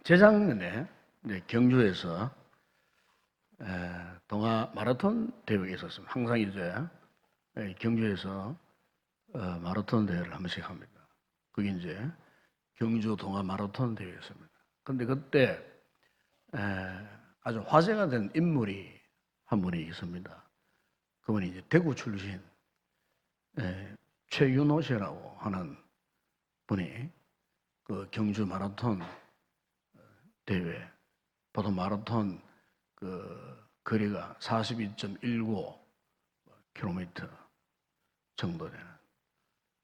재작년에 이제 경주에서 동아 마라톤 대회가 있었습니다. 항상 이제 경주에서 마라톤 대회를 한 번씩 합니다. 그게 이제 경주 동아 마라톤 대회였습니다. 근데 그때 아주 화제가 된 인물이 한 분이 있습니다. 그분이 이제 대구 출신 최윤호 씨라고 하는 분이 그 경주 마라톤 대회, 보통 마라톤 그 거리가 42.19km 정도 되는,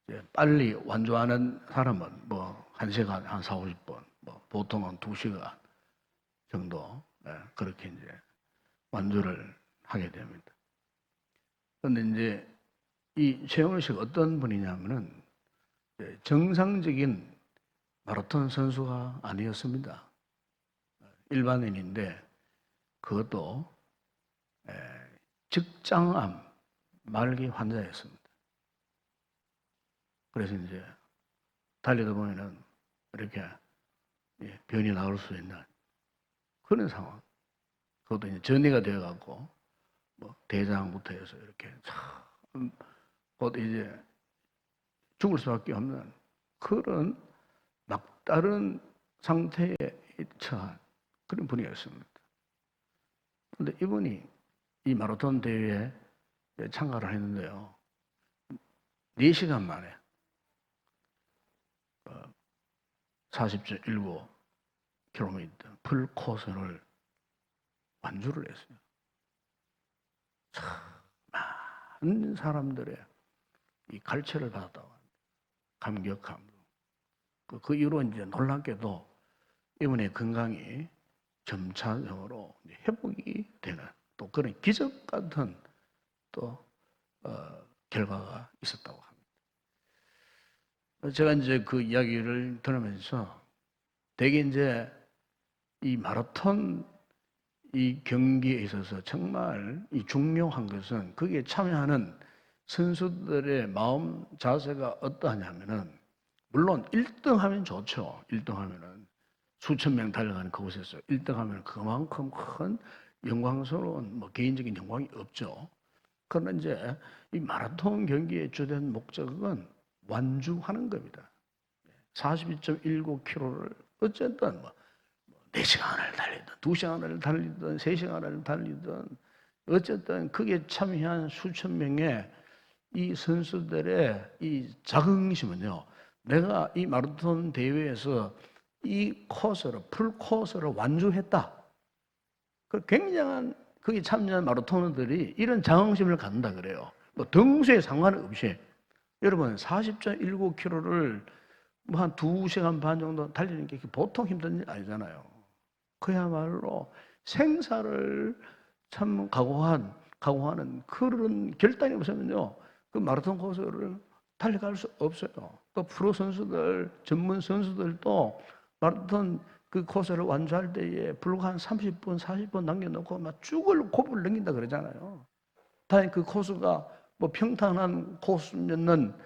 이제 빨리 완주하는 사람은 뭐 1시간 한 4, 50분, 뭐 보통은 2시간 정도 그렇게 이제 완주를 하게 됩니다. 그런데 이제 이 최영호 씨가 어떤 분이냐면은 정상적인 마라톤 선수가 아니었습니다. 일반인인데 그것도 trực 장암 말기 환자였습니다. 그래서 이제 달리다 보면은 이렇게 변이 나올 수 있는 그런 상황. 그것도 이제 전이가 되어갖고 뭐 대장부터 해서 이렇게 참 곧 이제 죽을 수밖에 없는 그런 막다른 상태에 처한 그런 분이었습니다. 그런데 이분이 이 마라톤 대회에 참가를 했는데요. 4시간 만에 40.19km 풀 코스를 완주를 했어요. 참 많은 사람들의 이 갈채를 받았다고 합니다. 감격함. 그 이후로 이제 놀랍게도 이분의 건강이 점차적으로 회복이 되는 또 그런 기적 같은 또 결과가 있었다고 합니다. 제가 이제 그 이야기를 들으면서 되게 이제 이 마라톤 이 경기에 있어서 정말 이 중요한 것은 거기에 참여하는 선수들의 마음 자세가 어떠하냐면은, 물론 1등 하면 좋죠. 1등 하면은 수천 명 달려가는 그곳에서 1등 하면 그만큼 큰 영광스러운 뭐 개인적인 영광이 없죠. 그러나 이제 이 마라톤 경기의 주된 목적은 완주하는 겁니다. 42.19km를 어쨌든 뭐 4시간을 달리든 2시간을 달리든 3시간을 달리든 어쨌든 그게 참여한 수천 명의 이 선수들의 이 자긍심은요, 내가 이 마라톤 대회에서 이 코스를, 풀 코스를 완주했다. 그 굉장한 거기 참여한 마라토너들이 이런 자긍심을 갖는다 그래요. 뭐 등수에 상관없이. 여러분 40.19km를 뭐 한 2시간 반 정도 달리는 게 보통 힘든 일 아니잖아요. 그야말로 생사를 참 각오하는 그런 결단이 없으면요, 그 마라톤 코스를 달려갈 수 없어요. 또 프로 선수들, 전문 선수들도 마라톤 그 코스를 완주할 때에 불과 한 30분, 40분 남겨놓고 막 죽을 고비를 넘긴다 그러잖아요. 다행히 그 코스가 뭐 평탄한 코스면은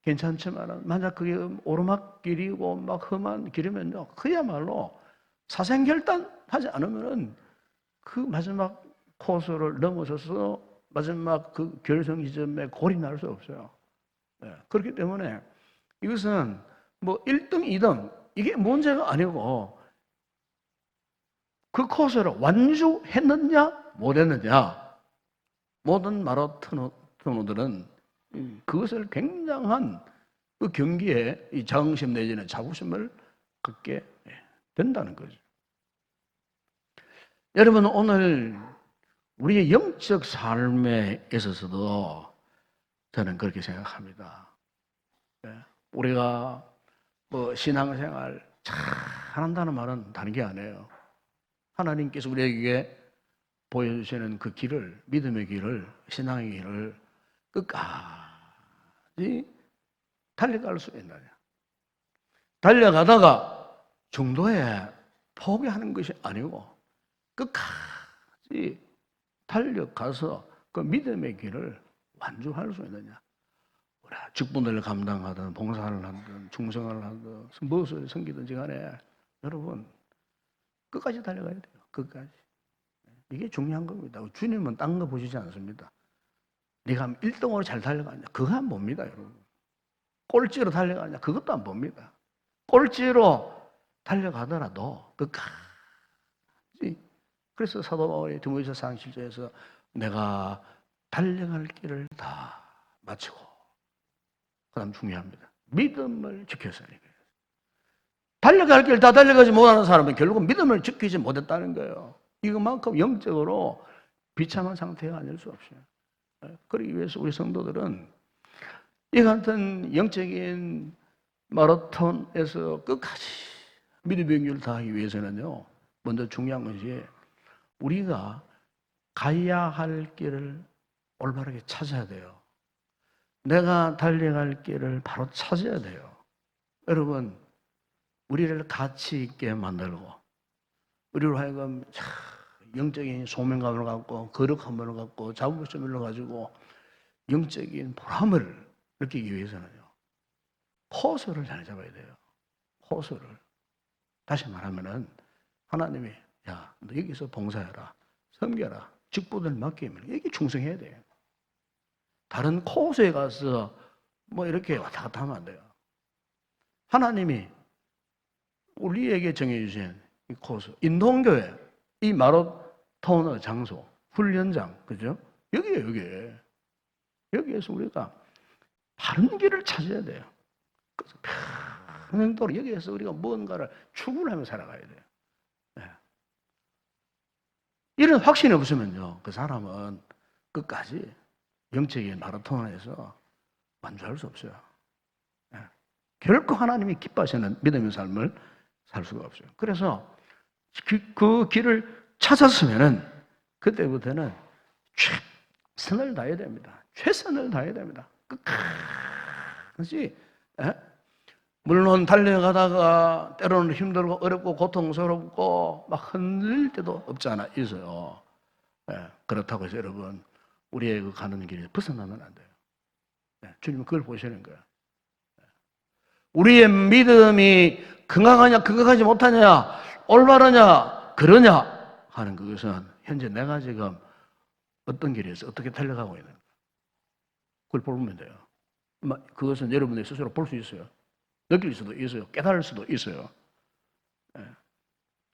괜찮지만 만약 그게 오르막길이고 막 험한 길이면요, 그야말로 사생결단하지 않으면은 그 마지막 코스를 넘어서서 마지막 그 결승 지점에 골이 날 수 없어요. 그렇기 때문에 이것은 뭐 1등, 2등 이게 문제가 아니고 그 코스를 완주했느냐 못했느냐, 모든 마라토너들은 그것을 굉장한 그 경기에 이 자긍심 내지는 자부심을 갖게 된다는 거죠. 여러분, 오늘 우리의 영적 삶에 있어서도 저는 그렇게 생각합니다. 우리가 뭐 신앙생활 잘한다는 말은 다른 게 아니에요. 하나님께서 우리에게 보여주시는 그 길을, 믿음의 길을, 신앙의 길을 끝까지 달려갈 수 있느냐. 달려가다가 중도에 포기하는 것이 아니고 끝까지 달려가서 그 믿음의 길을 완주할 수 있느냐. 직분을 감당하든 봉사를 하든 중생을 하든 무엇을 섬기든지 간에 여러분 끝까지 달려가야 돼요. 끝까지. 이게 중요한 겁니다. 주님은 딴 거 보시지 않습니다. 네가 1등으로 잘 달려가냐 그거 안 봅니다. 여러분. 꼴찌로 달려가냐 그것도 안 봅니다. 꼴찌로 달려가더라도 끝까지. 그래서 사도 바울이 디모데후서 4장 7절에서 내가 달려갈 길을 다 마치고 그 다음 중요합니다. 믿음을 지켰어야 해요. 달려갈 길 다 달려가지 못하는 사람은 결국은 믿음을 지키지 못했다는 거예요. 이것만큼 영적으로 비참한 상태가 아닐 수 없어요. 그러기 위해서 우리 성도들은 이 같은 영적인 마라톤에서 끝까지 믿음의 경주를 다하기 위해서는요, 먼저 중요한 것이 우리가 가야 할 길을 올바르게 찾아야 돼요. 내가 달려갈 길을 바로 찾아야 돼요. 여러분, 우리를 가치 있게 만들고 우리로 하여금 영적인 소명감을 갖고 거룩함을 갖고 자부심을 가지고 영적인 보람을 느끼기 위해서는요, 코스를 잘 잡아야 돼요. 코스를. 다시 말하면은 하나님이 야, 너 여기서 봉사해라, 섬겨라, 직분을 맡기면 여기 충성해야 돼요. 다른 코스에 가서 뭐 이렇게 왔다 갔다 하면 안 돼요. 하나님이 우리에게 정해주신 이 코스, 인동교회, 이 마라톤의 장소, 훈련장, 그죠? 여기에요, 여기에. 여기에서 우리가 바른 길을 찾아야 돼요. 그래서 평행도로 여기에서 우리가 뭔가를 추구하며 살아가야 돼요. 네. 이런 확신이 없으면요, 그 사람은 끝까지 영적인 마라톤에서 완주할 수 없어요. 네. 결코 하나님이 기뻐하시는 믿음의 삶을 살 수가 없어요. 그래서 그 길을 찾았으면은 그때부터는 최선을 다해야 됩니다. 최선을 다해야 됩니다. 끝까지. 물론 달려가다가 때로는 힘들고 어렵고 고통스럽고 막 흔들릴 때도 없지 않아 있어요. 그렇다고 해서 여러분 우리의 그 가는 길에 벗어나면 안 돼요. 주님은 그걸 보시는 거예요. 우리의 믿음이 건강하냐 건강하지 못하냐 올바르냐 그러냐 하는 그것은 현재 내가 지금 어떤 길에서 어떻게 달려가고 있는 거예요. 그걸 보면 돼요. 그것은 여러분들 스스로 볼 수 있어요. 느낄 수도 있어요. 깨달을 수도 있어요.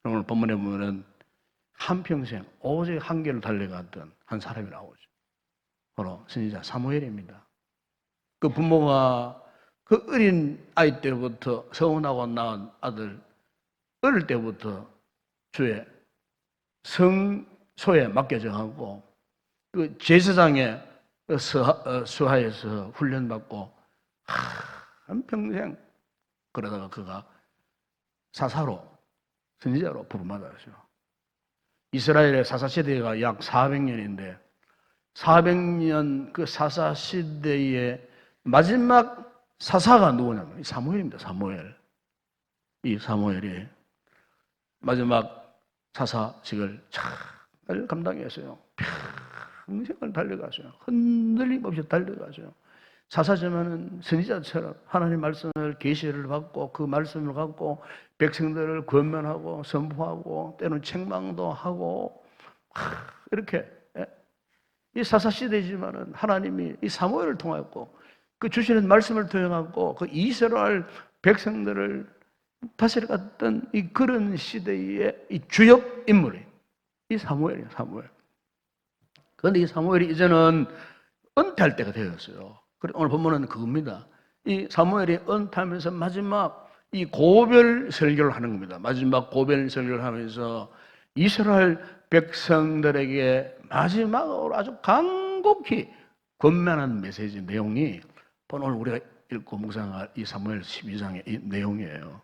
오늘 본문에 보면은 한평생 오직 한 길을 달려갔던 한 사람이 나오죠. 바로 선지자 사무엘입니다. 그 부모가 그 어린 아이 때부터 서운하고 낳은 아들 어릴 때부터 주의 성소에 맡겨져 가고 그 제사장의 수하에서 훈련받고 한평생 그러다가 그가 사사로 선지자로 부름받았어요. 이스라엘의 사사 시대가 약 400년인데 400년 그 사사 시대의 마지막 사사가 누구냐면 사무엘입니다. 사무엘. 이 사무엘이 마지막 사사직을 잘 감당했어요. 평생을 달려가서요. 흔들림 없이 달려가서요. 사사지만은 선지자처럼 하나님 말씀을 계시를 받고 그 말씀을 갖고 백성들을 권면하고 선포하고 때로는 책망도 하고 이렇게 이 사사 시대지만은 하나님이 이 사무엘을 통하였고 그 주시는 말씀을 통해갖고 그 이스라엘 백성들을 다스려갔던 이 그런 시대의 이 주역 인물이 이 사무엘이에요. 사무엘. 그런데 이 사무엘이 이제는 은퇴할 때가 되었어요. 오늘 본문은 그겁니다. 이 사무엘이 은퇴하면서 마지막 이 고별 설교를 하는 겁니다. 마지막 고별 설교를 하면서 이스라엘 백성들에게 마지막으로 아주 간곡히 권면한 메시지 내용이 오늘 우리가 읽고 묵상할 이 사무엘 12장의 이 내용이에요.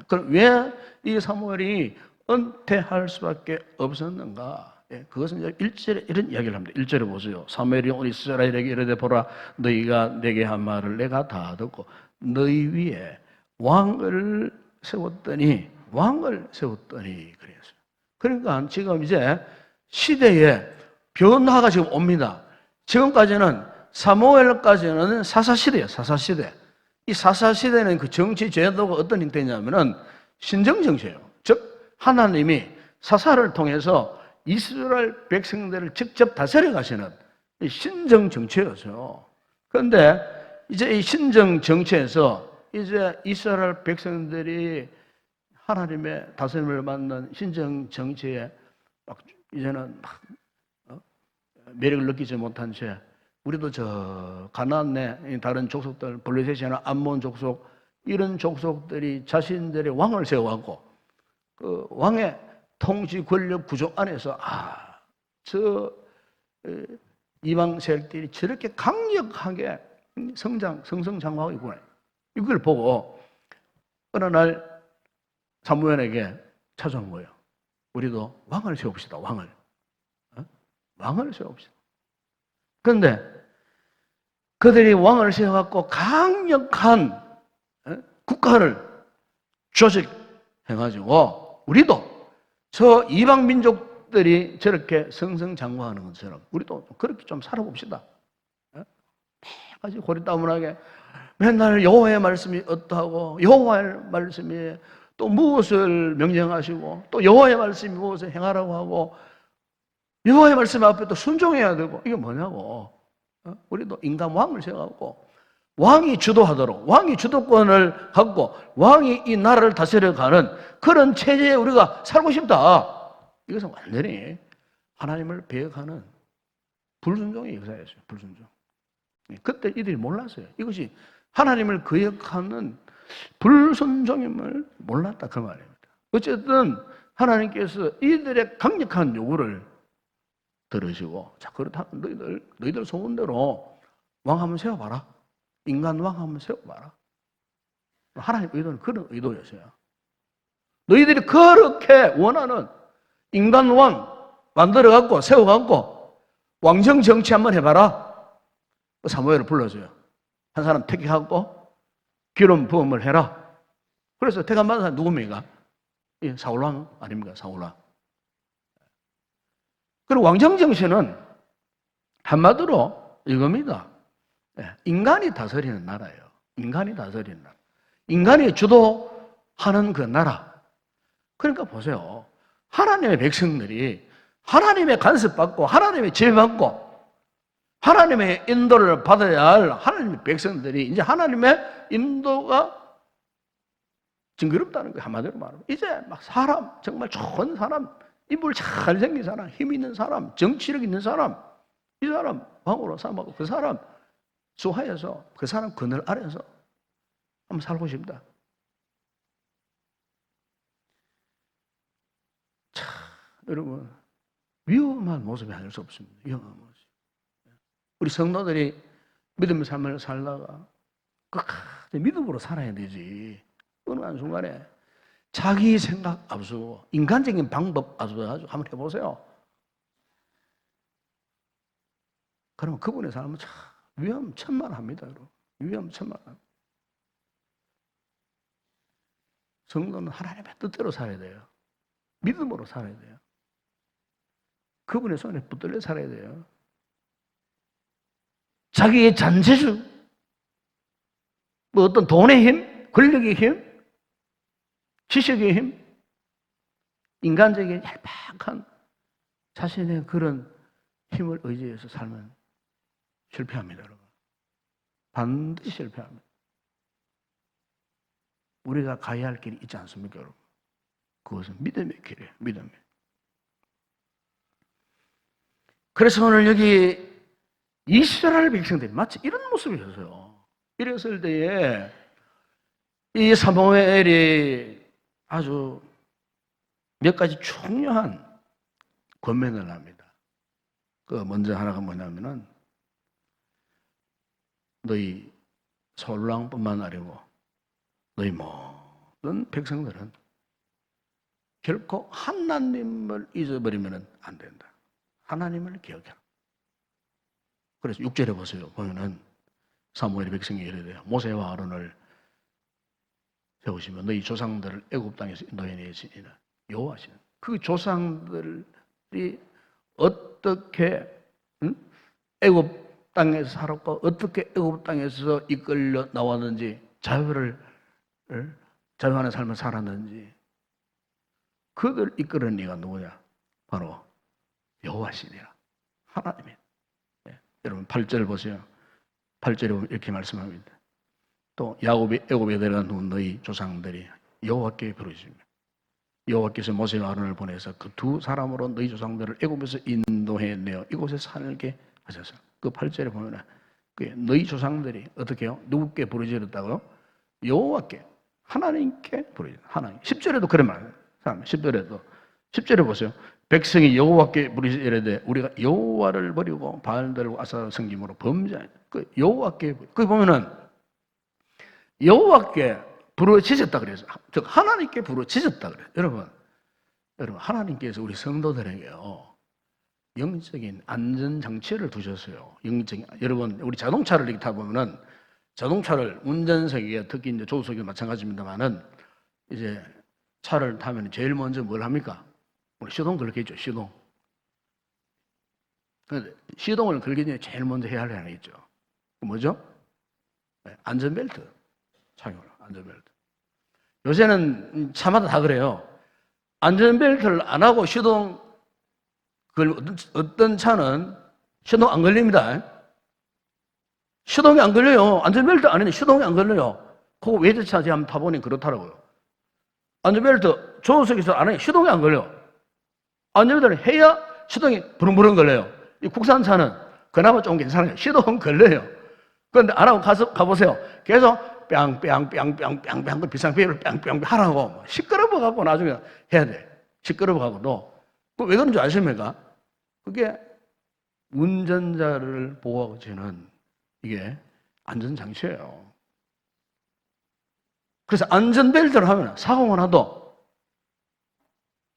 그럼 왜 이 사무엘이 은퇴할 수밖에 없었는가? 그것은 1절에 이런 이야기를 합니다. 1절에 보세요. 사무엘이 온 이스라엘에게 이르되 보라 너희가 내게 한 말을 내가 다 듣고 너희 위에 왕을 세웠더니 그랬어요. 그러니까 지금 이제 시대에 변화가 지금 옵니다. 지금까지는 사무엘까지는 사사시대예요. 사사시대. 이 사사시대는 그 정치 제도가 어떤 형태냐면은 신정정치예요. 즉 하나님이 사사를 통해서 이스라엘 백성들을 직접 다스려 가시는 신정정치였어요. 그런데 이제 이 신정정치에서 이제 이스라엘 백성들이 하나님의 다스림을 받는 신정정치에 막 이제는 막 매력을 느끼지 못한 채 우리도 저 가나안 내 다른 족속들 블레셋이나 암몬 족속 이런 족속들이 자신들의 왕을 세워갖고 그 왕의 통치 권력 구조 안에서 저 이방 세력들이 저렇게 강력하게 성성장구하고 있구나. 이걸 보고 어느 날 사무엘에게 찾아온 거예요. 우리도 왕을 세웁시다. 왕을 세웁시다. 그런데 그들이 왕을 세워갖고 강력한 국가를 조직해가지고 우리도 저 이방 민족들이 저렇게 성성장구하는 것처럼 우리도 그렇게 좀 살아봅시다. 매가지 고리따분하게 맨날 여호와의 말씀이 어떠하고 여호와의 말씀이 또 무엇을 명령하시고 또 여호와의 말씀이 무엇을 행하라고 하고 여호와의 말씀 앞에 또 순종해야 되고 이게 뭐냐고. 우리도 인간 왕을 세워갖고 왕이 주도하도록 왕이 주도권을 갖고 왕이 이 나라를 다스려가는 그런 체제에 우리가 살고 싶다. 이것은 완전히 하나님을 배역하는 불순종의 역사였어요. 불순종. 그때 이들이 몰랐어요. 이것이 하나님을 거역하는 불순종임을 몰랐다 그 말입니다. 어쨌든 하나님께서 이들의 강력한 요구를 들으시고 자 그렇다면 너희들 소원대로 왕 한번 세워봐라. 인간 왕 한번 세워봐라. 하나님 의도는 그런 의도였어요. 너희들이 그렇게 원하는 인간 왕 만들어갖고 세워갖고 왕정 정치 한번 해봐라. 사무엘을 불러줘요. 한 사람 택하고 기름 부음을 해라. 그래서 택한 받은 사람 누굽니까? 사울왕 아닙니까? 사울왕. 그리고 왕정 정치는 한마디로 이겁니다. 인간이 다스리는 나라예요. 인간이 다스리는 나라. 인간이 주도하는 그 나라. 그러니까 보세요. 하나님의 백성들이 하나님의 간섭받고 하나님의 지배받고 하나님의 인도를 받아야 할 하나님의 백성들이 이제 하나님의 인도가 징그럽다는 거예요. 한마디로 말하면. 이제 막 사람, 정말 좋은 사람, 인물 잘생긴 사람, 힘 있는 사람, 정치력 있는 사람, 이 사람 왕으로 삼고 그 사람 수하여서 그 사람 그늘 아래서 한번 살고 싶다. 자, 여러분 위험한 모습이 아닐 수 없습니다. 위험한 모습. 우리 성도들이 믿음의 삶을 살다가 끝까지 믿음으로 살아야 되지. 어느 한순간에 자기 생각 앞서고 인간적인 방법 앞서가지고 한번 해보세요. 그러면 그분의 삶은 참 위험천만합니다. 위험천만합니다. 성도는 하나님의 뜻대로 살아야 돼요. 믿음으로 살아야 돼요. 그분의 손에 붙들려 살아야 돼요. 자기의 잔재주, 뭐 어떤 돈의 힘, 권력의 힘, 지식의 힘, 인간적인 얄팍한 자신의 그런 힘을 의지해서 살면 실패합니다, 여러분. 반드시 실패합니다. 우리가 가야 할 길이 있지 않습니까, 여러분? 그것은 믿음의 길이에요, 믿음의. 그래서 오늘 여기 이스라엘 백성들이 마치 이런 모습이었어요. 이랬을 때에 이 사무엘이 아주 몇 가지 중요한 권면을 합니다. 그 먼저 하나가 뭐냐면은 너희 사울왕뿐만 아니고 너희 모든 백성들은 결코 하나님을 잊어버리면 안 된다. 하나님을 기억해라. 그래서 6절에 보세요. 보면은 사무엘의 백성이 이르되 모세와 아론을 세우시며 너희 조상들을 애굽 땅에서 인도해내시니라. 여호와시는 그 조상들이 어떻게 애굽 땅에서 살았고 어떻게 애굽 땅에서 이끌려 나왔는지 자유하는 삶을 살았는지 그들 이끄는 이가 누구냐? 바로 여호와시니라 하나님이에요. 네. 여러분 8절 보세요. 8절에 보면 이렇게 말씀합니다. 또 야곱이 애굽에 들어간 후 너희 조상들이 여호와께 부르시며 여호와께서 모세와 아론을 보내서 그 두 사람으로 너희 조상들을 애굽에서 인도해내어 이곳에 살게 하셔서 그 8절에 보면 너희 조상들이 어떻게 해요? 누구께 부르짖었다고요? 여호와께 하나님께 부르짖었다. 하나님. 10절에도 그런 말이에요. 10절에 보세요. 백성이 여호와께 부르짖으되 우리가 여호와를 버리고 바알들과 아사를 섬김으로 범죄하니 그 여호와께 거기 보면은 여호와께 부르짖었다 그래서 즉 하나님께 부르짖었다 그래요. 여러분 하나님께서 우리 성도들에게요 영적인 안전 장치를 두셨어요. 여러분 우리 자동차를 이렇게 타보면은 자동차를 운전석에 특히 이제 조수석에 마찬가지입니다만은 이제 차를 타면 제일 먼저 뭘 합니까? 우리 시동 걸겠죠. 시동. 시동을 걸기 전에 제일 먼저 해야 할 게 하나 있죠. 뭐죠? 안전벨트 착용을. 안전벨트. 요새는 차마다 다 그래요. 안전벨트를 안 하고 시동 어떤 차는 시동 안 걸립니다. 시동이 안 걸려요. 안전벨트 안 했는데 시동이 안 걸려요. 그거 외제차 제가 한번 타보니 그렇더라고요. 안전벨트 조수석에서 안 해. 시동이 안 걸려. 안전벨트를 해야 시동이 부릉부릉 걸려요. 이 국산차는 그나마 좀 괜찮아요. 시동은 걸려요. 그런데 안 하고 가보세요. 계속 뺑뺑뺑뺑뺑뺑 비상벨을 뺑뺑뺑 하라고 시끄러워 갖고 나중에 해야 돼. 시끄러워 갖고도 왜 그런 줄 아십니까? 그게 운전자를 보호하고 지는 이게 안전장치예요. 그래서 안전벨트를 하면 사고가 나도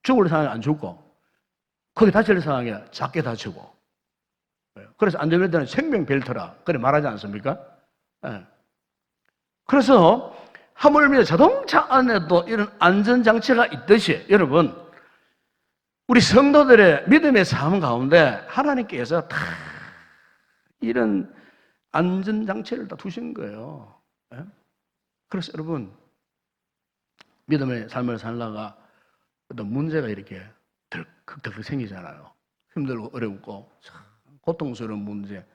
죽을 상황에 안 죽고 거기 다칠 상황에 작게 다치고 그래서 안전벨트는 생명벨트라 그래 말하지 않습니까? 네. 그래서 하물며 자동차 안에도 이런 안전장치가 있듯이 여러분 우리 성도들의 믿음의 삶 가운데 하나님께서 다 이런 안전장치를 다 두신 거예요. 네? 그래서 여러분 믿음의 삶을 살다가 어떤 문제가 이렇게 덜컥 생기잖아요. 힘들고 어렵고 고통스러운 문제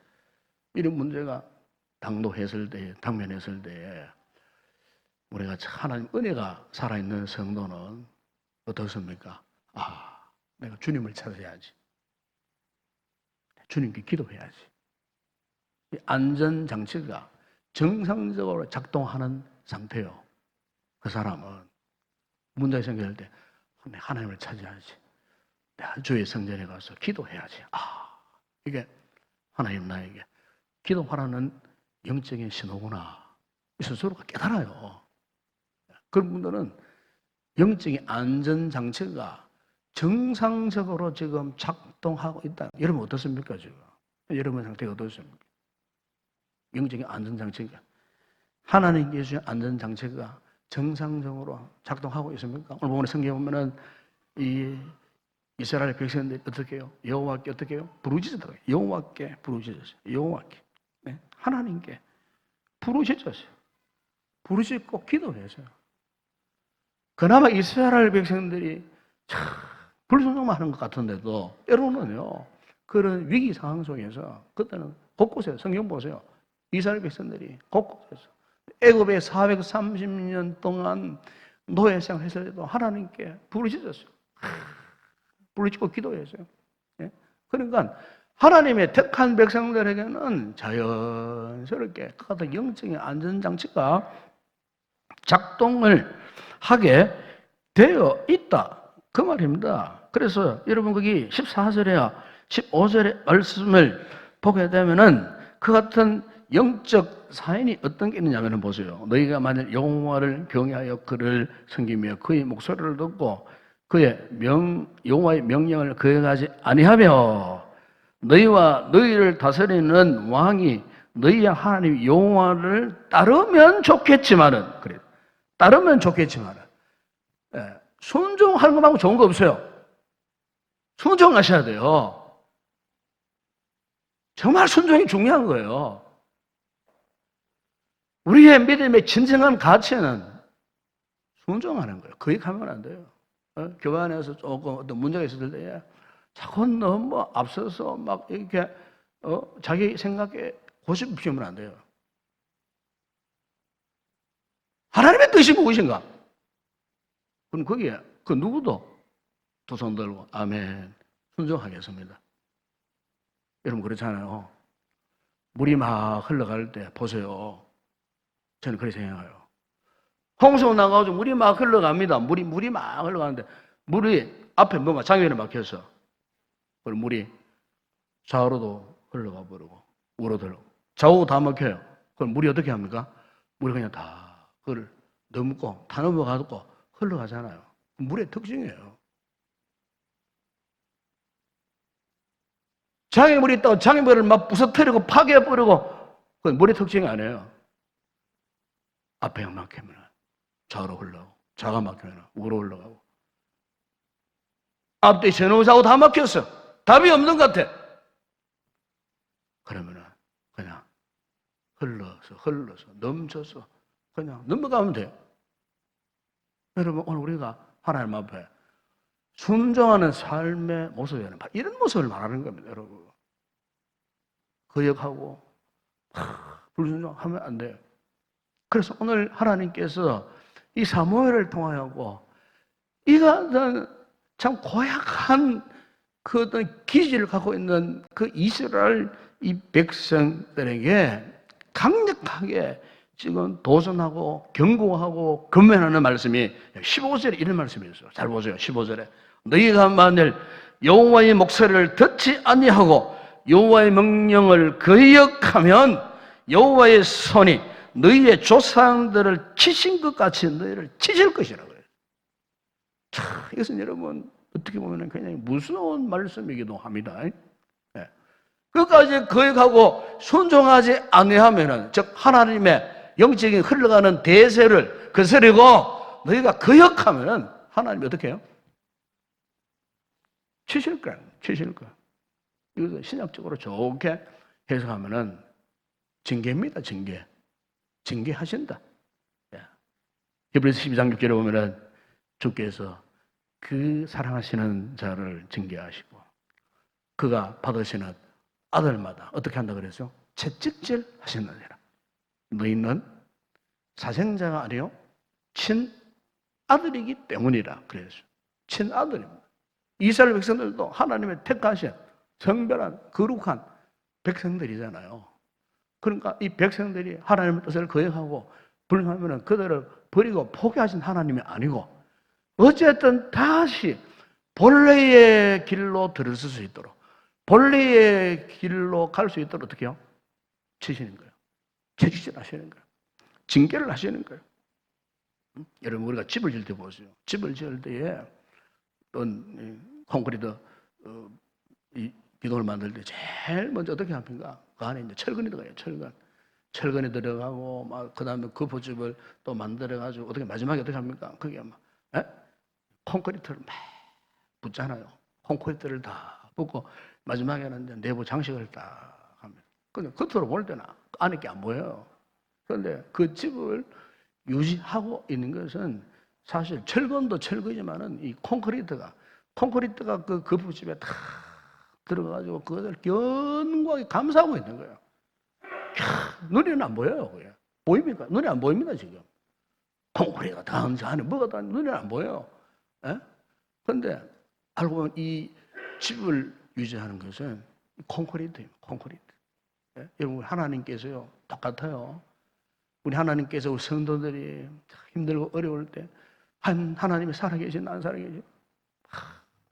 이런 문제가 당면했을 때에 우리가 하나님 은혜가 살아있는 성도는 어떻습니까? 내가 주님을 찾아야지. 주님께 기도해야지. 이 안전장치가 정상적으로 작동하는 상태요. 그 사람은 문제가 생길 때 하나님을 찾아야지. 내가 주의 성전에 가서 기도해야지. 이게 하나님 나에게 기도하라는 영적인 신호구나. 이 스스로가 깨달아요. 그런 분들은 영적인 안전장치가 정상적으로 지금 작동하고 있다. 여러분 어떻습니까 지금? 여러분 상태가 어떻습니까? 영적인 안전장치가 하나님께 주신 안전장치가 정상적으로 작동하고 있습니까? 오늘 보면 성경에 보면은 이 이스라엘 백성들이 어떻게 해요? 여호와께 어떻게 해요? 부르짖었다고요. 여호와께 부르짖었어요. 여호와께. 네? 하나님께 부르짖었어요. 부르짖고 기도했어요. 그나마 이스라엘 백성들이 참 불순종만 하는 것 같은데도 때로는요 그런 위기 상황 속에서 그때는 곳곳에 성경 보세요. 이스라엘 백성들이 곳곳에서 애굽에 430년 동안 노예 생활했을 때도 하나님께 부르짖었어요. 부르짖고 기도했어요. 예? 그러니까 하나님의 택한 백성들에게는 자연스럽게 그 같은 영적인 안전장치가 작동을 하게 되어 있다. 그 말입니다. 그래서 여러분 거기 14절에야 15절의 말씀을 보게 되면은 그 같은 영적 사인이 어떤 게 있느냐면 보세요. 너희가 만일 여호와를 경외하여 그를 섬기며 그의 목소리를 듣고 그의 여호와의 명령을 거역하지 아니하며 너희와 너희를 다스리는 왕이 너희의 하나님 여호와를 따르면 좋겠지만은 그래. 따르면 좋겠지만은 순종하는 것만큼 좋은 거 없어요. 순종하셔야 돼요. 정말 순종이 중요한 거예요. 우리의 믿음의 진정한 가치는 순종하는 거예요. 거역하면 안 돼요. 교회 안에서 조금 어떤 문제가 있을 때 자꾸 너무 앞서서 막 이렇게 자기 생각에 고집 피우면 안 돼요. 하나님의 뜻이 무엇인가? 그럼 거기에 그 누구도 두 손 들고 아멘 순종하겠습니다. 여러분 그렇잖아요. 물이 막 흘러갈 때 보세요. 저는 그렇게 생각해요. 홍수 나가지고 물이 막 흘러갑니다. 물이 막 흘러가는데 물이 앞에 뭔가 장애를 막혀서 그럼 물이 좌우로도 흘러가 버리고 우로도 흘러가 좌우 다 막혀요. 그럼 물이 어떻게 합니까? 물이 그냥 다 그걸 넘고 다 넘어가고 흘러가잖아요. 물의 특징이에요. 장애물이 있다고 장애물을 막 부서뜨리고 파괴해버리고 그건 물의 특징이 아니에요. 앞에 막히면 좌우로 흘러가고 좌가 막히면 우로 흘러가고 앞뒤 전후좌우 다 막혔어. 답이 없는 것 같아. 그러면은 그냥 흘러서 넘쳐서 그냥 넘어가면 돼요. 여러분 오늘 우리가 하나님 앞에 순종하는 삶의 모습이라는 이런 모습을 말하는 겁니다. 여러분 거역하고 불순종하면 안 돼요. 그래서 오늘 하나님께서 이 사무엘을 통하여 이가 참 고약한 그 어떤 기질을 갖고 있는 그 이스라엘 이 백성들에게 강력하게 지금 도전하고 경고하고 권면하는 말씀이 15절에 이런 말씀이 있어요. 잘 보세요. 15절에 너희가 만일 여호와의 목소리를 듣지 아니하고 여호와의 명령을 거역하면 여호와의 손이 너희의 조상들을 치신 것 같이 너희를 치실 것이라고 그래요. 자, 이것은 여러분 어떻게 보면 굉장히 무서운 말씀이기도 합니다. 네. 그것까지 거역하고 순종하지 아니하면은 즉 하나님의 영적인 흘러가는 대세를 거스르고 너희가 거역하면은 하나님이 어떻게 해요? 치실 거야. 치실 거야. 이것은 신약적으로 좋게 해석하면은 징계입니다. 징계. 징계하신다. 히브리서 12장 6절에 보면은 주께서 그 사랑하시는 자를 징계하시고 그가 받으시는 아들마다 어떻게 한다 그랬죠? 채찍질 하시느니라. 너희는 사생자가 아니요 친아들이기 때문이라 그랬어요. 친아들입니다. 이스라엘 백성들도 하나님의 택하신 성별한 거룩한 백성들이잖아요. 그러니까 이 백성들이 하나님의 뜻을 거역하고 불응하면 그들을 버리고 포기하신 하나님이 아니고 어쨌든 다시 본래의 길로 들어설 수 있도록 본래의 길로 갈 수 있도록 어떻게 해요? 치시는 거예요. 채찍질 하시는 거예요. 징계를 하시는 거예요. 여러분 우리가 집을 지을 때 보세요. 집을 지을 때에 어떤 콘크리트 이 기둥을 만들 때 제일 먼저 어떻게 합니까? 그 안에 이제 철근이 들어가요. 철근이 들어가고 막 그다음에 그 부집을 또 만들어 가지고 어떻게 마지막에 어떻게 합니까? 그게 막 콘크리트를 막 붓잖아요. 콘크리트를 다 붓고 마지막에는 이제 내부 장식을 딱 합니다. 근데 겉으로 볼 때는 안에 게 안 보여요. 그런데 그 집을 유지하고 있는 것은 사실 철근도 철근이지만은 이 콘크리트가 그 부집에 다 들어가가지고 그것을 견고하게 감싸고 있는 거예요. 눈에는 안 보여요. 그게. 보입니까? 눈에 안 보입니다, 지금. 콘크리트가 다 안에 뭐가 다 눈에 안 보여요. 그런데 알고 보면 이 집을 유지하는 것은 콘크리트입니다. 콘크리트. 여러분 하나님께서요 똑같아요. 우리 하나님께서 우리 성도들이 힘들고 어려울 때 하나님이 살아계신 안 살아계신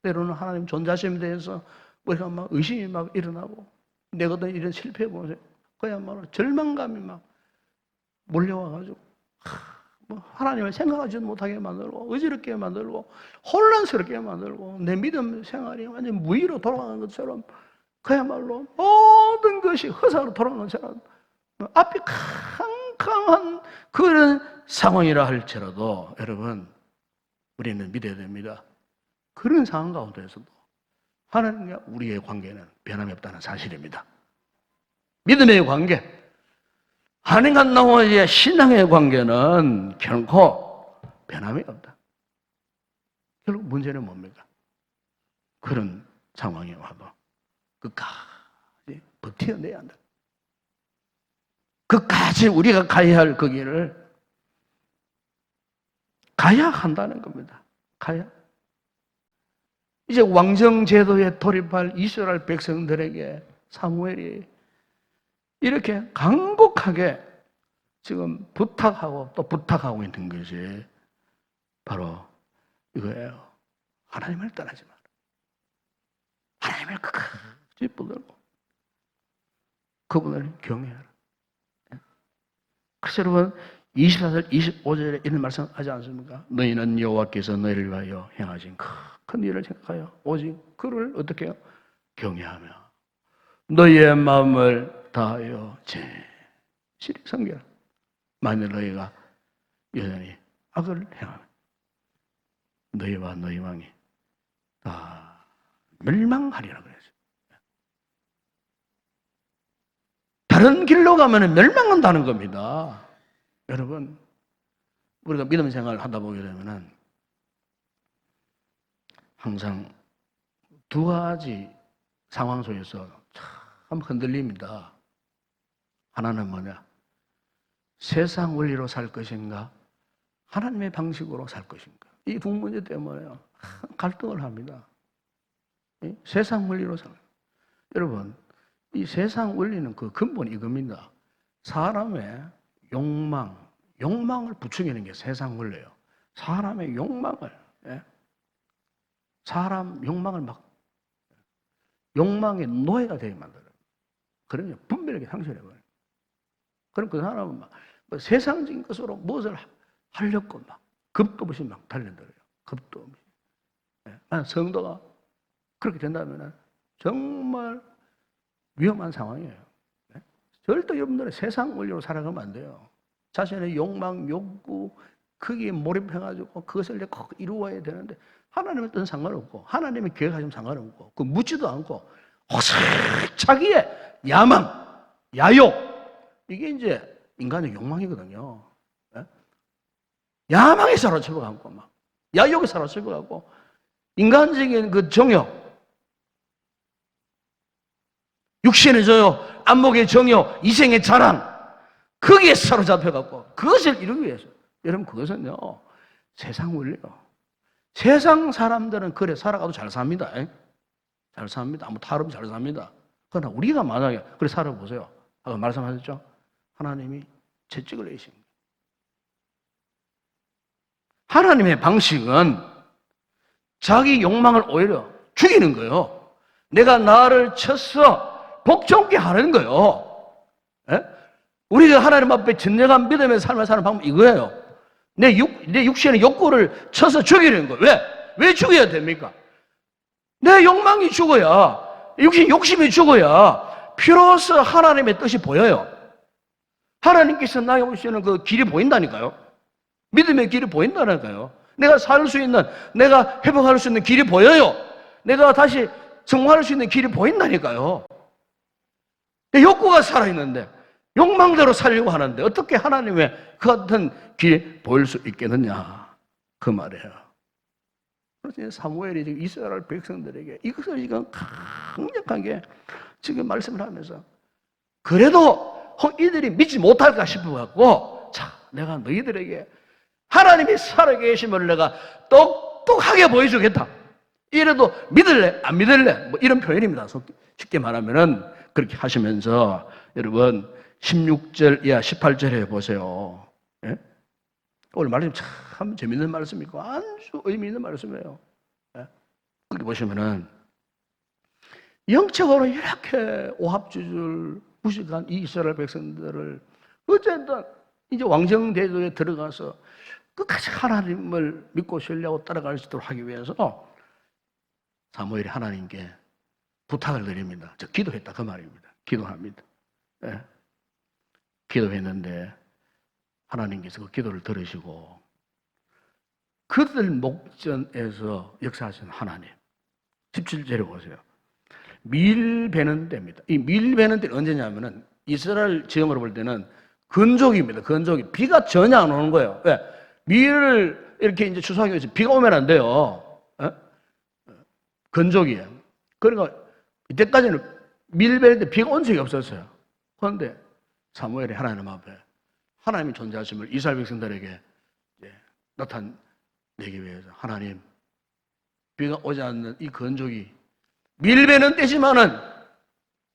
때로는 하나님 존재하심에 대해서 우리가 막 의심이 막 일어나고 내가 어떤 이런 실패해 보면서 그야말로 절망감이 막 몰려와가지고 뭐 하나님을 생각하지도 못하게 만들고 의지롭게 만들고 혼란스럽게 만들고 내 믿음 생활이 완전 무의로 돌아가는 것처럼 그야말로 모든 것이 허사로 돌아가는 것처럼 앞이 캄캄한 그런 상황이라 할지라도 여러분 우리는 믿어야 됩니다. 그런 상황 가운데서도 하나님과 우리의 관계는 변함이 없다는 사실입니다. 믿음의 관계, 하나님과 나와의 신앙의 관계는 결코 변함이 없다. 결국 문제는 뭡니까? 그런 상황에 와도 끝까지 버텨내야 한다. 끝까지 우리가 가야 할 그 길을 가야 한다는 겁니다. 가야. 이제 왕정제도에 돌입할 이스라엘 백성들에게 사무엘이 이렇게 간곡하게 지금 부탁하고 또 부탁하고 있는 것이 바로 이거예요. 하나님을 떠나지 마라. 하나님을 끝까지 붙들고 그분을 경외하라. 그래서 여러분 24절, 25절에 이런 말씀 하지 않습니까? 너희는 여호와께서 너희를 위하여 행하신 큰 일을 생각하여 오직 그를 어떻게 해요? 경외하며 너희의 마음을 다하여 진실히 섬겨라. 만일 너희가 여전히 악을 행하면 너희와 너희 왕이 다 멸망하리라 그랬어요. 다른 길로 가면 멸망한다는 겁니다. 여러분, 우리가 믿음 생활을 하다 보게 되면 항상 두 가지 상황 속에서 참 흔들립니다. 하나는 뭐냐? 세상 원리로 살 것인가? 하나님의 방식으로 살 것인가? 이 두 문제 때문에 갈등을 합니다. 세상 원리로 살. 여러분, 이 세상 원리는 그 근본이 이겁니다. 사람의 욕망을 부추기는 게 세상 원리예요. 사람의 욕망을, 사람 욕망을 욕망의 노예가 되게 만들어요. 그러면 분별하게 상실해버려요. 그럼 그 사람은 뭐 세상적인 것으로 무엇을 하려고 겁도 없이 달려들어요. 겁도 없이. 성도가 그렇게 된다면 정말 위험한 상황이에요. 절대 여러분들은 세상 원리로 살아가면 안 돼요. 자신의 욕망, 욕구, 거기에 몰입해가지고 그것을 꼭 이루어야 되는데 하나님의 뜻은 상관없고 하나님의 계획하시면 상관없고 그 묻지도 않고 오직 자기의 야망, 야욕 이게 이제 인간의 욕망이거든요. 야망에 사로잡혀가고 막 야욕에 사로잡혀가고 인간적인 그 정욕, 육신의 저욕, 안목의 정욕, 이생의 자랑 거기에 사로잡혀가고 그것을 이루기 위해서 여러분 그것은요 세상 원리요. 세상 사람들은 그래 살아가도 잘 삽니다. 잘 삽니다. 아무 탈 없이 잘 삽니다. 그러나 우리가 만약에 그래 살아보세요. 아까 말씀하셨죠? 하나님이 채찍을 내신 거예요. 하나님의 방식은 자기 욕망을 오히려 죽이는 거예요. 내가 나를 쳐서 복종케 하는 거예요. 우리가 하나님 앞에 진정한 믿음의 삶을 사는 방법이 이거예요. 내 육신의 욕구를 쳐서 죽이는 거예요. 왜 죽여야 됩니까? 내 욕망이 죽어야, 욕심이 죽어야 비로소 하나님의 뜻이 보여요. 하나님께서 나에게 오시는 그 길이 보인다니까요. 믿음의 길이 보인다니까요. 내가 살 수 있는, 내가 회복할 수 있는 길이 보여요. 내가 다시 정화할 수 있는 길이 보인다니까요. 내 욕구가 살아있는데, 욕망대로 살려고 하는데, 어떻게 하나님의 그 같은 길이 보일 수 있겠느냐. 그 말이에요. 그래서 사무엘이 지금 이스라엘 백성들에게 이것을 지금 강력하게 지금 말씀을 하면서, 그래도 이들이 믿지 못할까 싶어갖고, 자, 내가 너희들에게 하나님이 살아계심을 내가 똑똑하게 보여주겠다. 이래도 믿을래? 안 믿을래? 뭐 이런 표현입니다. 쉽게 말하면은 그렇게 하시면서 여러분 16절 이하 18절에 보세요. 예? 오늘 말씀 참 재밌는 말씀이고 아주 의미 있는 말씀이에요. 예? 여기 보시면은 영적으로 이렇게 오합지졸 무식한 이 이스라엘 백성들을 어쨌든 이제 왕정대도에 들어가서 끝까지 하나님을 믿고 신뢰하고 따라갈 수 있도록 하기 위해서 사무엘이 하나님께 부탁을 드립니다. 저 기도했다 그 말입니다. 기도합니다. 예. 기도했는데 하나님께서 그 기도를 들으시고 그들 목전에서 역사하신 하나님 17절에 보세요. 밀 베는 때입니다. 이 밀 베는 때는 언제냐면은 이스라엘 지형으로 볼 때는 건조기입니다. 건조기. 비가 전혀 안 오는 거예요. 왜? 밀을 이렇게 이제 추수하기 위해서 비가 오면 안 돼요. 예? 건조기에. 그러니까 이때까지는 밀 베일 때 비가 온 적이 없었어요. 그런데 사무엘이 하나님 앞에 하나님의 존재하심을 이스라엘 백성들에게 나타내기 위해서 하나님, 비가 오지 않는 이 건조기, 밀배는 떼지만은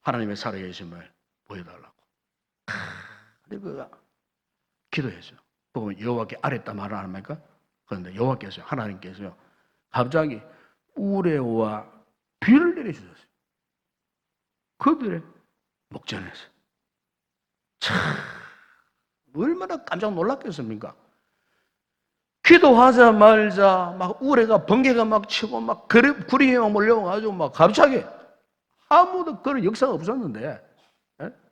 하나님의 살아계심을 보여달라고. 그가 기도했어요. 보면 여호와께 아랬다 말을 안 합니까? 그런데 여호와께서, 하나님께서요, 갑자기 우레와 비를 내려주셨어요. 그들의 목전에서. 참, 얼마나 깜짝 놀랐겠습니까? 기도하자 말자 막 우레가 번개가 막 치고 막 구름이 막 몰려와가지고 막 갑자기 아무도 그런 역사가 없었는데,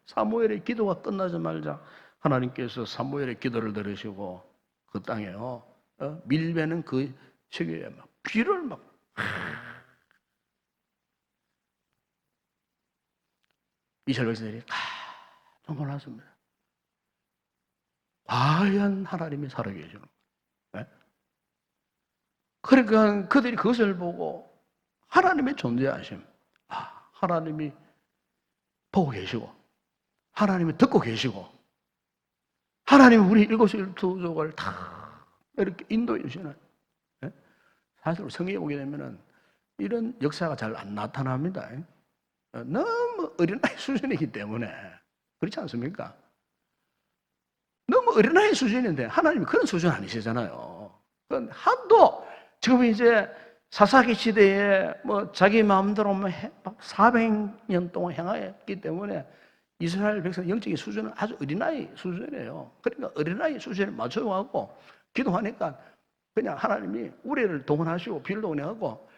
사무엘의 기도가 끝나자 말자 하나님께서 사무엘의 기도를 들으시고 그 땅에요, 밀배는 그 시기에 막 비를 막 이스라엘 백성들이 깜짝 놀랐습니다. 과연 하나님이 살아계시는 거예요. 그러니까 그들이 그것을 보고 하나님의 존재하심, 하나님이 보고 계시고 하나님이 듣고 계시고 하나님이 우리 일곱일투족을 다 이렇게 인도해 주시는, 사실 성경에 보게 되면은 이런 역사가 잘 안 나타납니다. 너무 어린아이 수준이기 때문에. 그렇지 않습니까? 너무 어린아이 수준인데 하나님이 그런 수준 아니시잖아요. 하도 지금 이제 사사기 시대에 뭐 자기 마음대로 400년 동안 행하였기 때문에 이스라엘 백성 영적인 수준은 아주 어린아이 수준이에요. 그러니까 어린아이 수준에 맞춰가고 기도하니까 그냥 하나님이 우레를 동원하시고 비를 동원해가고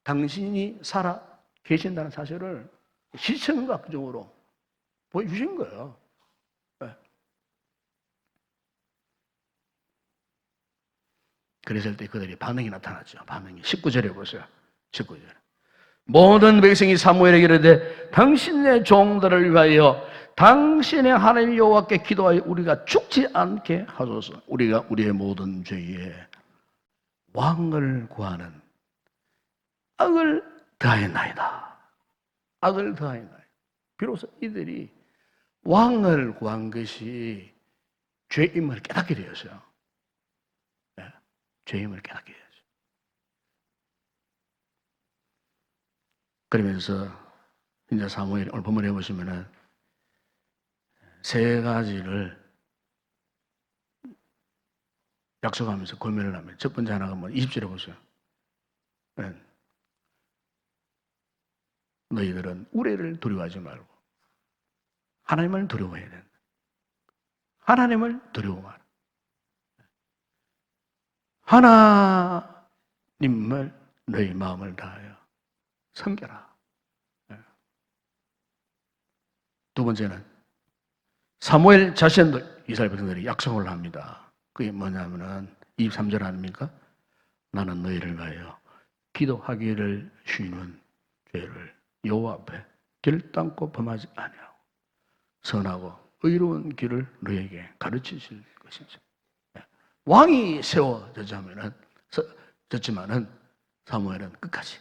당신이 살아 계신다는 사실을 시청각적으로 보여주신 거예요. 그랬을 때 그들이 반응이 나타났죠. 반응이 19절에 보세요. 19절. 모든 백성이 사무엘에게 이르되 당신의 종들을 위하여 당신의 하나님 여호와께 기도하여 우리가 죽지 않게 하소서. 우리가 우리의 모든 죄에 왕을 구하는 악을 더하였나이다. 악을 더하였나이다. 비로소 이들이 왕을 구한 것이 죄임을 깨닫게 되었어요. 죄임을 깨닫게 되었어요. 그러면서 이제 사무엘 오늘 본문에 보시면은 세 가지를 약속하면서 고민을 합니다. 첫 번째 하나가 뭐 20절에 보세요. 너희들은 우레를 두려워하지 말고 하나님을 두려워해야 된다. 하나님을 두려워하라. 하나님을 너희 마음을 다하여 섬겨라. 두 번째는 사무엘 자신도 이스라엘 백성들이 약속을 합니다. 그게 뭐냐면은 23절 아닙니까? 나는 너희를 위하여 기도하기를 쉬는 죄를 여호와 앞에 결단코 범하지 아니하고 선하고 의로운 길을 너희에게 가르치실 것이죠. 왕이 세워졌지만은 사무엘은 끝까지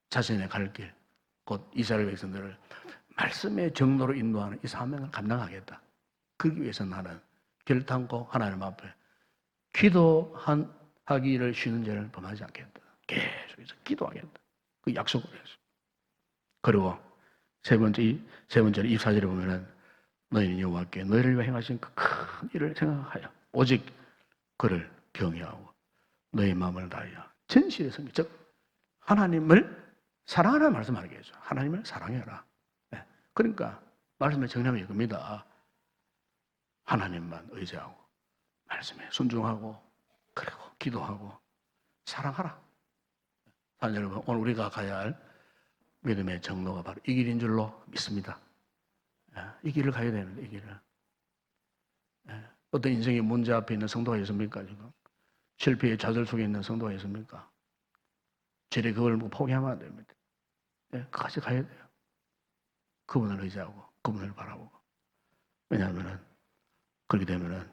자신의 갈 길, 곧 이스라엘 백성들을 말씀의 정도로 인도하는 이 사명을 감당하겠다. 그러기 위해서 나는 결단코 하나님 앞에 기도하기를 쉬는 죄를 범하지 않겠다. 계속해서 기도하겠다. 그 약속을 했어요. 그리고 세 번째로 24절에 보면은 너희는 여호와께 너희를 위해 행하신 그 큰 일을 생각하여 오직 그를 경외하고 너희 마음을 다하여 진실의 성경, 즉 하나님을 사랑하라는 말씀 하겠죠. 하나님을 사랑해라. 그러니까 말씀을 정리하면 이겁니다. 하나님만 의지하고 말씀에 순종하고 그리고 기도하고 사랑하라. 여러분, 오늘 우리가 가야 할 믿음의 정로가 바로 이 길인 줄로 믿습니다. 이 길을 가야 되는데, 이 길을. 어떤 인생의 문제 앞에 있는 성도가 있습니까? 지금 실패의 좌절 속에 있는 성도가 있습니까? 절에 그걸 포기하면 안 됩니다. 끝까지 가야 돼요. 그분을 의지하고 그분을 바라보고. 왜냐하면은 그렇게 되면은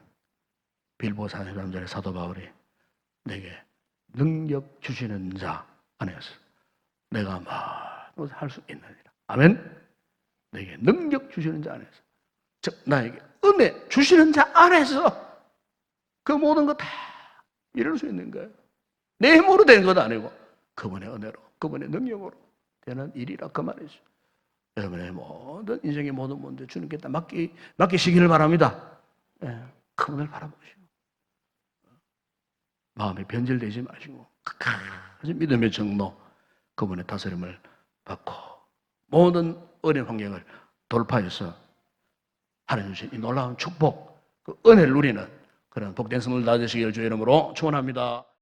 빌보 43절의 사도 바울이 내게 능력 주시는 자 안에서 내가 뭐든지 할 수 있느니라. 아멘. 내게 능력 주시는 자 안에서, 즉 나에게 은혜 주시는 자 안에서 그 모든 거 다 이룰 수 있는 거예요. 내 힘으로 되는 것 아니고 그분의 은혜로, 그분의 능력으로 되는 일이라 그 말이죠. 여러분의 모든 인생의 모든 문제 주님께 다 맡기시기를 바랍니다. 예, 그분을 바라보시고 마음에 변질되지 마시고 끝까지 믿음의 정로, 그분의 다스림을 받고 모든 어려운 환경을 돌파해서 하나님 주신 이 놀라운 축복, 그 은혜를 누리는 그런 복된 선물 다 되시기를 주의 이름으로 축원합니다.